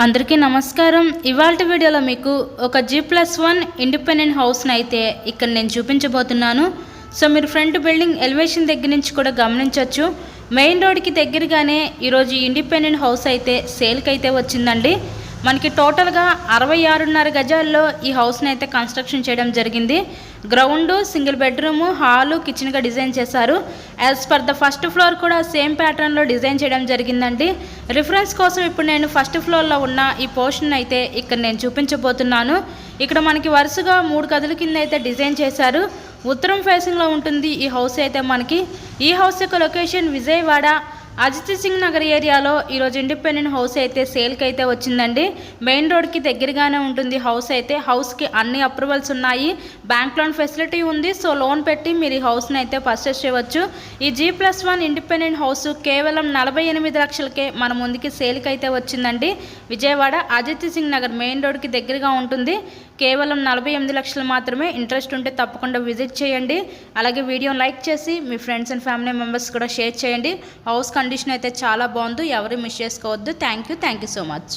అందరికీ నమస్కారం. ఇవాల్టి వీడియోలో మీకు ఒక G+1 ఇండిపెండెంట్ హౌస్ని అయితే ఇక్కడ నేను చూపించబోతున్నాను. సో మీరు ఫ్రంట్ బిల్డింగ్ ఎలివేషన్ దగ్గర నుంచి కూడా గమనించవచ్చు. మెయిన్ రోడ్కి దగ్గరగానే ఈరోజు ఇండిపెండెంట్ హౌస్ అయితే సేల్కి అయితే వచ్చిందండి. మనకి టోటల్గా 66.5 గజాల్లో ఈ హౌస్ని అయితే కన్స్ట్రక్షన్ చేయడం జరిగింది. గ్రౌండ్, సింగిల్ బెడ్రూము, హాలు, కిచెన్గా డిజైన్ చేశారు. As per the first floor కూడా సేమ్ ప్యాటర్న్లో డిజైన్ చేయడం జరిగిందండి. రిఫరెన్స్ కోసం ఇప్పుడు నేను ఫస్ట్ ఫ్లోర్లో ఉన్న ఈ పోర్షన్ అయితే ఇక్కడ నేను చూపించబోతున్నాను. ఇక్కడ మనకి వరుసగా 3 గదుల కింద అయితే డిజైన్ చేశారు. ఉత్తరం ఫేసింగ్లో ఉంటుంది ఈ హౌస్ అయితే మనకి. ఈ హౌస్ యొక్క లొకేషన్ విజయవాడ అజిత్ సింగ్ నగర్ ఏరియాలో ఈరోజు ఇండిపెండెంట్ హౌస్ అయితే సేల్కి అయితే వచ్చిందండి. మెయిన్ రోడ్కి దగ్గరగానే ఉంటుంది హౌస్ అయితే. హౌస్కి అన్ని అప్రూవల్స్ ఉన్నాయి, బ్యాంక్ లోన్ ఫెసిలిటీ ఉంది. సో లోన్ పెట్టి మీరు ఈ హౌస్ని అయితే పర్చేస్ చేయవచ్చు. ఈ G+1 ఇండిపెండెంట్ హౌస్ కేవలం 48 లక్షలకే మన ముందుకి సేల్కి అయితే వచ్చిందండి. విజయవాడ అజిత్ సింగ్ నగర్ మెయిన్ రోడ్కి దగ్గరగా ఉంటుంది. కేవలం 48 లక్షలు మాత్రమే. ఇంట్రెస్ట్ ఉంటే తప్పకుండా విజిట్ చేయండి. అలాగే వీడియోని లైక్ చేసి మీ ఫ్రెండ్స్ అండ్ ఫ్యామిలీ మెంబర్స్ కూడా షేర్ చేయండి. హౌస్ కండిషన్ అయితే చాలా బాగుంది, ఎవరు మిస్ చేసుకోవద్దు. Thank you so much.